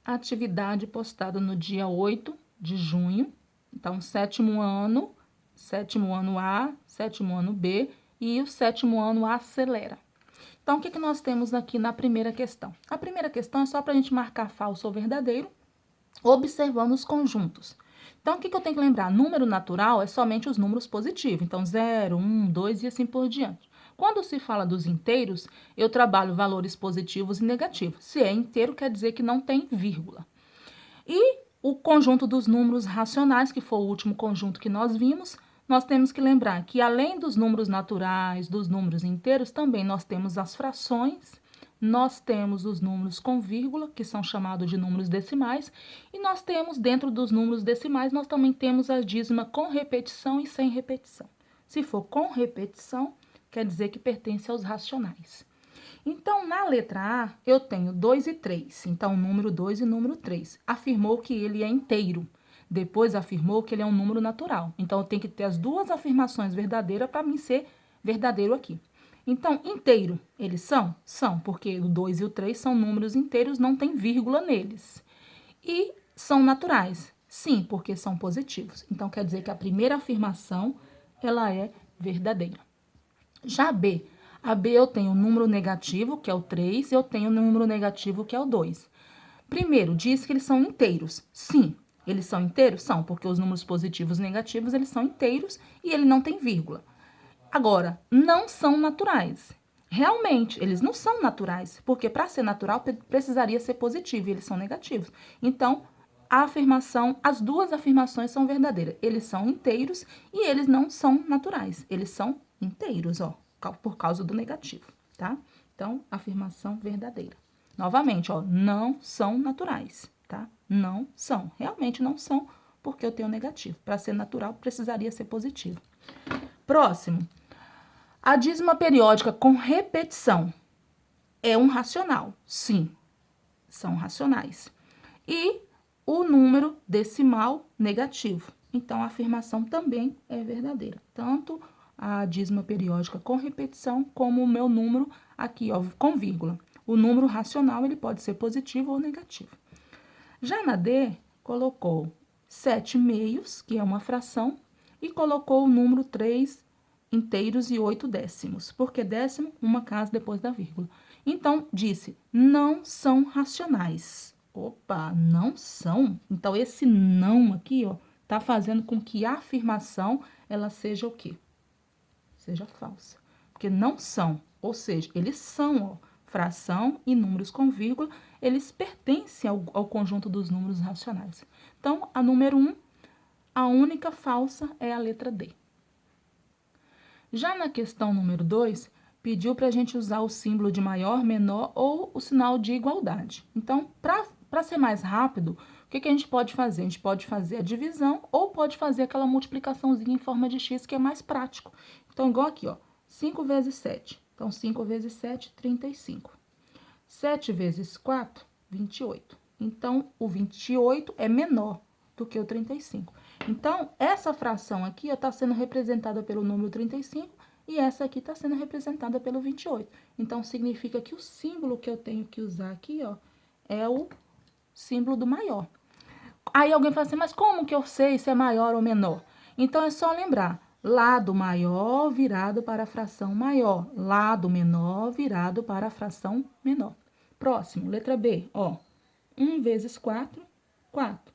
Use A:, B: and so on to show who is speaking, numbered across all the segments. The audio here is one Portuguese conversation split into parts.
A: atividade postada no dia 8 de junho. Então, sétimo ano A, sétimo ano B e o sétimo ano acelera. Então, o que nós temos aqui na primeira questão? A primeira questão é só para a gente marcar falso ou verdadeiro, observando os conjuntos. Então, o que eu tenho que lembrar? Número natural é somente os números positivos. Então, 0, 1, 2 e assim por diante. Quando se fala dos inteiros, eu trabalho valores positivos e negativos. Se é inteiro, quer dizer que não tem vírgula. E o conjunto dos números racionais, que foi o último conjunto que nós vimos, nós temos que lembrar que além dos números naturais, dos números inteiros, também nós temos as frações, nós temos os números com vírgula, que são chamados de números decimais, e nós temos, dentro dos números decimais, nós também temos a dízima com repetição e sem repetição. Se for com repetição, quer dizer que pertence aos racionais. Então, na letra A, eu tenho 2 e 3. Então, número 2 e número 3. Afirmou que ele é inteiro. Depois afirmou que ele é um número natural. Então, eu tenho que ter as duas afirmações verdadeiras para mim ser verdadeiro aqui. Então, inteiro, eles são? São, porque o 2 e o 3 são números inteiros, não tem vírgula neles. E são naturais? Sim, porque são positivos. Então, quer dizer que a primeira afirmação, ela é verdadeira. Já a B eu tenho um número negativo, que é o 3, e eu tenho um número negativo, que é o 2. Primeiro, diz que eles são inteiros. Sim, eles são inteiros? São, porque os números positivos e negativos, eles são inteiros e ele não tem vírgula. Agora, não são naturais. Realmente, eles não são naturais, porque para ser natural precisaria ser positivo e eles são negativos. Então, a afirmação, as duas afirmações são verdadeiras. Eles são inteiros e eles não são naturais. Eles são inteiros, ó, por causa do negativo, tá? Então, afirmação verdadeira. Novamente, ó, não são naturais, tá? Não são. Realmente não são, porque eu tenho negativo. Para ser natural, precisaria ser positivo. Próximo. A dízima periódica com repetição é um racional? Sim, são racionais. E o número decimal negativo. Então, a afirmação também é verdadeira. Tanto a dízima periódica com repetição, como o meu número aqui, ó, com vírgula. O número racional, ele pode ser positivo ou negativo. Já na D, colocou 7 meios, que é uma fração, e colocou o número 3 inteiros e 8 décimos. Porque décimo, uma casa depois da vírgula. Então, disse, não são racionais. Opa, não são? Então, esse não aqui, ó, tá fazendo com que a afirmação, ela seja o quê? Seja falsa. Porque não são, ou seja, eles são, ó, fração e números com vírgula, eles pertencem ao conjunto dos números racionais. Então, a número 1, a única falsa é a letra D. Já na questão número 2, pediu para a gente usar o símbolo de maior, menor ou o sinal de igualdade. Então, para ser mais rápido, o que a gente pode fazer? A gente pode fazer a divisão ou pode fazer aquela multiplicaçãozinha em forma de x, que é mais prático. Então, igual aqui, ó, 5 vezes 7. Então, 5 vezes 7, 35. 7 vezes 4, 28. Então, o 28 é menor do que o 35. Então, essa fração aqui está sendo representada pelo número 35 e essa aqui está sendo representada pelo 28. Então, significa que o símbolo que eu tenho que usar aqui, ó, é o símbolo do maior. Aí alguém fala assim, mas como que eu sei se é maior ou menor? Então, é só lembrar, lado maior virado para a fração maior, lado menor virado para a fração menor. Próximo, letra B, ó, 1 vezes 4, 4.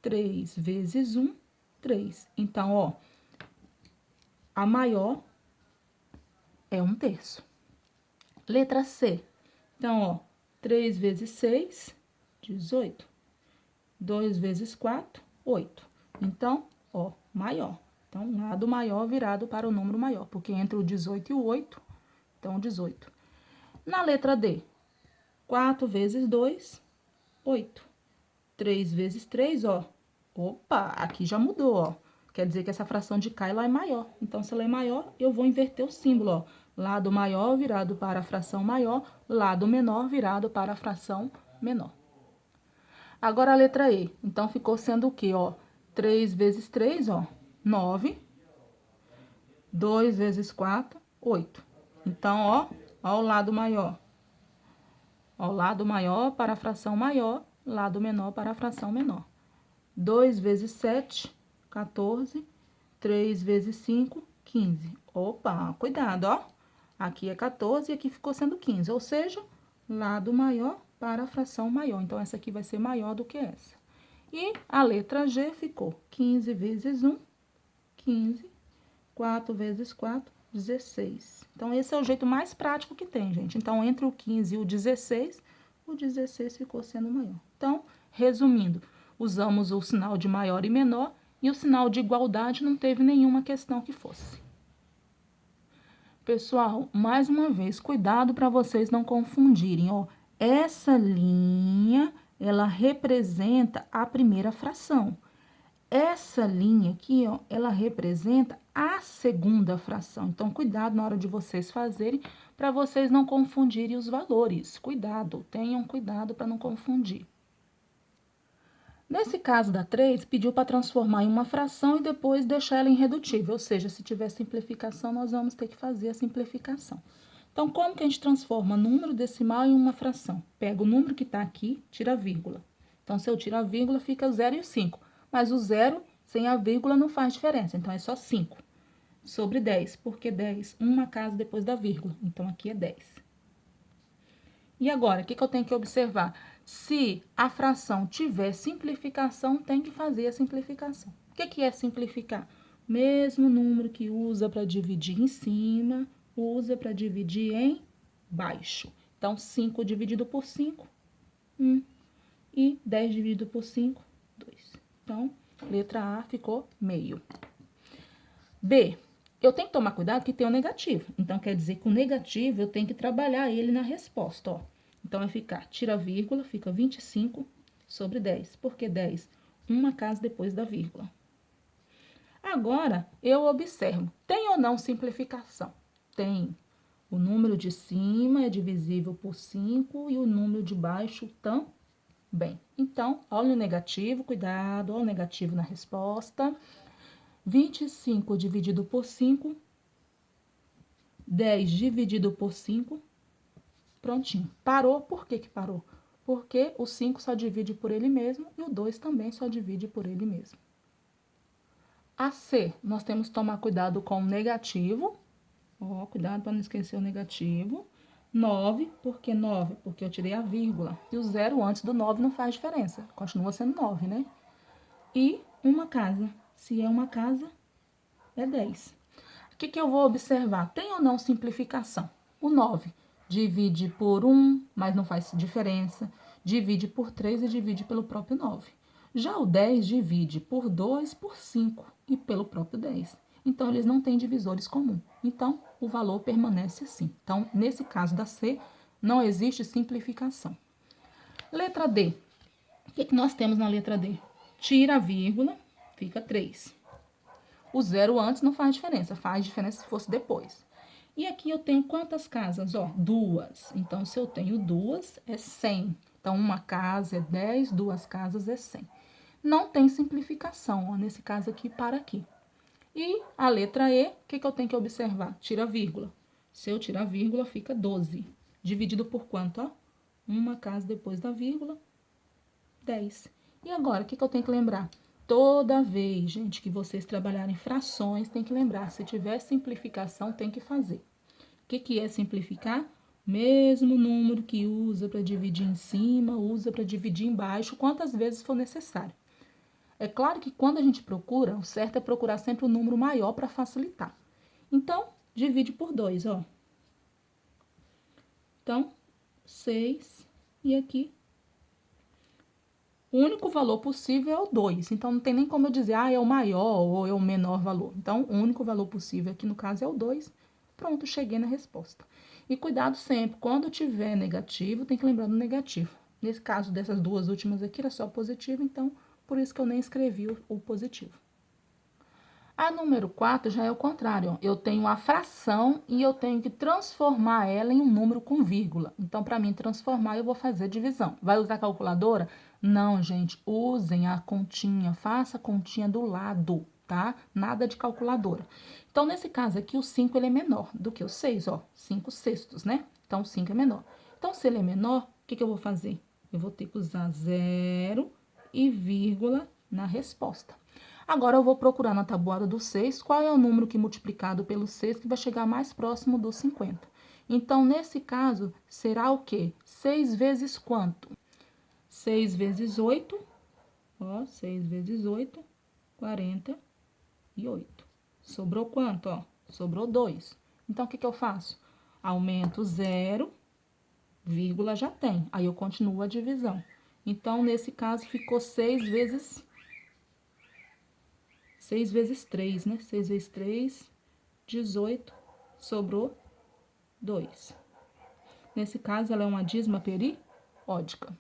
A: 3 vezes 1, 3. Então, ó, a maior é 1/3. Letra C. Então, ó, 3 vezes 6, 18. 2 vezes 4, 8. Então, ó, maior. Então, lado maior virado para o número maior, porque entre o 18 e o 8, então 18. Na letra D, 4 vezes 2, 8. 3 vezes 3, ó. Opa, aqui já mudou, ó. Quer dizer que essa fração de cá ela é maior. Então, se ela é maior, eu vou inverter o símbolo, ó. Lado maior virado para a fração maior, lado menor virado para a fração menor. Agora a letra E. Então, ficou sendo o quê, ó? 3 vezes 3, ó, 9. 2 vezes 4, 8. Então, ó o lado maior. Ó, lado maior para a fração maior, lado menor para a fração menor. 2 vezes 7, 14. 3 vezes 5, 15. Opa, cuidado, ó. Aqui é 14 e aqui ficou sendo 15, ou seja, lado maior para a fração maior. Então, essa aqui vai ser maior do que essa. E a letra G ficou 15 vezes 1, 15. 4 vezes 4, 16. Então, esse é o jeito mais prático que tem, gente. Então, entre o 15 e o 16 ficou sendo maior. Então, resumindo, usamos o sinal de maior e menor e o sinal de igualdade não teve nenhuma questão que fosse. Pessoal, mais uma vez, cuidado para vocês não confundirem, ó. Essa linha, ela representa a primeira fração. Essa linha aqui, ó, ela representa a segunda fração. Então, cuidado na hora de vocês fazerem, para vocês não confundirem os valores. Cuidado, tenham cuidado para não confundir. Nesse caso da 3, pediu para transformar em uma fração e depois deixar ela irredutível. Ou seja, se tiver simplificação, nós vamos ter que fazer a simplificação. Então, como que a gente transforma número decimal em uma fração? Pega o número que está aqui, tira a vírgula. Então, se eu tiro a vírgula, fica 0 e o 5. Mas o 0 sem a vírgula não faz diferença, então é só 5 sobre 10, porque 10, uma casa depois da vírgula, então aqui é 10. E agora, o que eu tenho que observar? Se a fração tiver simplificação, tem que fazer a simplificação. O que é simplificar? Mesmo número que usa para dividir em cima, usa para dividir em baixo. Então, 5 dividido por 5, 1. E 10 dividido por 5, 2. Então, letra A ficou meio. B, eu tenho que tomar cuidado que tem o negativo. Então, quer dizer que o negativo eu tenho que trabalhar ele na resposta, ó. Então, vai ficar, tira a vírgula, fica 25 sobre 10. Por que 10? Uma casa depois da vírgula. Agora, eu observo, tem ou não simplificação? Tem. O número de cima é divisível por 5 e o número de baixo também. Então, olha o negativo, cuidado, olha o negativo na resposta. 25 dividido por 5, 10 dividido por 5, prontinho. Parou, por que que parou? Porque o 5 só divide por ele mesmo e o 2 também só divide por ele mesmo. A C, nós temos que tomar cuidado com o negativo. Ó, cuidado para não esquecer o negativo. 9, por que 9? Porque eu tirei a vírgula. E o 0 antes do 9 não faz diferença. Continua sendo 9, né? E uma casa. Se é uma casa, é 10. O que eu vou observar? Tem ou não simplificação? O 9 divide por 1, mas não faz diferença. Divide por 3 e divide pelo próprio 9. Já o 10 divide por 2, por 5 e pelo próprio 10. Então, eles não têm divisores comuns. Então, o valor permanece assim. Então, nesse caso da C, não existe simplificação. Letra D. O que nós temos na letra D? Tira a vírgula, fica 3. O 0 antes não faz diferença se fosse depois. E aqui eu tenho quantas casas? Ó, 2. Então, se eu tenho 2, é 100. Então, uma casa é 10, 2 casas é 100. Não tem simplificação, ó, nesse caso aqui para aqui. E a letra E, o que eu tenho que observar? Tira a vírgula. Se eu tirar a vírgula, fica 12. Dividido por quanto, ó? Uma casa depois da vírgula, 10. E agora, o que eu tenho que lembrar? Toda vez, gente, que vocês trabalharem frações, tem que lembrar, se tiver simplificação, tem que fazer. O que é simplificar? Mesmo número que usa para dividir em cima, usa para dividir embaixo, quantas vezes for necessário. É claro que quando a gente procura, o certo é procurar sempre um número maior para facilitar. Então, divide por 2, ó. Então, 6 e aqui o único valor possível é o 2. Então, não tem nem como eu dizer, é o maior ou é o menor valor. Então, o único valor possível aqui no caso é o 2. Pronto, cheguei na resposta. E cuidado sempre, quando tiver negativo, tem que lembrar do negativo. Nesse caso dessas duas últimas aqui, era só positivo, então, por isso que eu nem escrevi o positivo. A número 4 já é o contrário, ó. Eu tenho a fração e eu tenho que transformar ela em um número com vírgula. Então, para mim transformar, eu vou fazer divisão. Vai usar calculadora? Não, gente, usem a continha, faça a continha do lado, tá? Nada de calculadora. Então, nesse caso aqui, o 5 ele é menor do que o 6, ó, 5 sextos, né? Então, o 5 é menor. Então, se ele é menor, o que eu vou fazer? Eu vou ter que usar 0 e vírgula na resposta. Agora, eu vou procurar na tabuada do 6 qual é o número que multiplicado pelo 6 que vai chegar mais próximo dos 50. Então, nesse caso, será o quê? 6 vezes quanto? 6 vezes 8, ó, 6 vezes 8, 48. Sobrou quanto, ó? Sobrou 2. Então, o que eu faço? Aumento 0, vírgula já tem. Aí, eu continuo a divisão. Então, nesse caso, ficou 6 vezes 3, né? 6 vezes 3, 18. Sobrou 2. Nesse caso, ela é uma dízima periódica.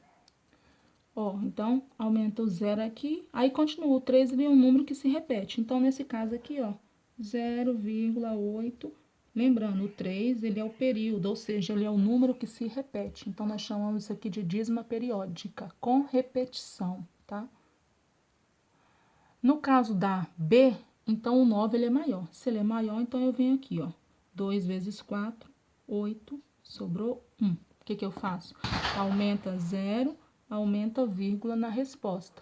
A: Ó, então, aumenta o 0 aqui, aí continua. O 3 ele é um número que se repete. Então, nesse caso aqui, ó, 0,8. Lembrando, o 3, ele é o período, ou seja, ele é o número que se repete. Então, nós chamamos isso aqui de dízima periódica, com repetição, tá? No caso da B, então, o 9 ele é maior. Se ele é maior, então, eu venho aqui, ó, 2 vezes 4, 8, sobrou 1. O que eu faço? Aumenta 0, aumenta vírgula na resposta.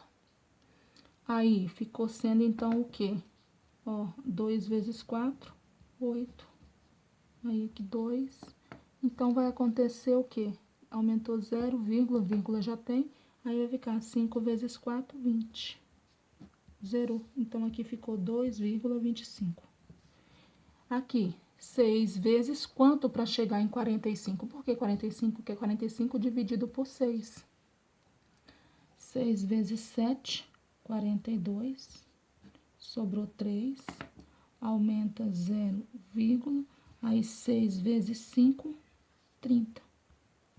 A: Aí, ficou sendo, então, o quê? Ó, 2 vezes 4, 8. Aí, aqui, 2. Então, vai acontecer o quê? Aumentou 0, vírgula já tem. Aí, vai ficar 5 vezes 4, 20. Zerou. Então, aqui ficou 2,25. Aqui, 6 vezes quanto para chegar em 45? Por que 45? Porque 45 dividido por 6. 6 vezes 7, 42. Sobrou 3. Aumenta 0, aí 6 vezes 5, 30.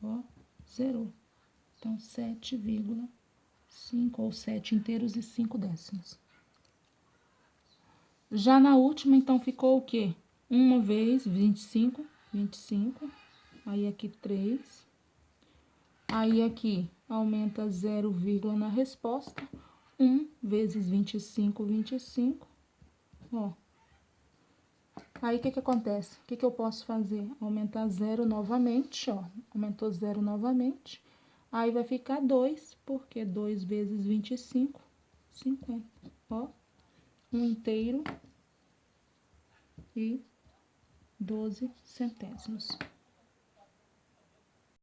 A: Ó, zerou. Então, 7,5, ou 7 inteiros e 5 décimos. Já na última, então, ficou o quê? 1 vez 25, 25. Aí, aqui, 3. Aí, aqui, aumenta 0, na resposta. 1 vezes 25, 25. Ó. Aí, o que acontece? O que eu posso fazer? Aumentar 0 novamente, ó. Aumentou 0 novamente. Aí, vai ficar 2, porque 2 vezes 25, 50. Ó, 1 inteiro e 12 centésimos.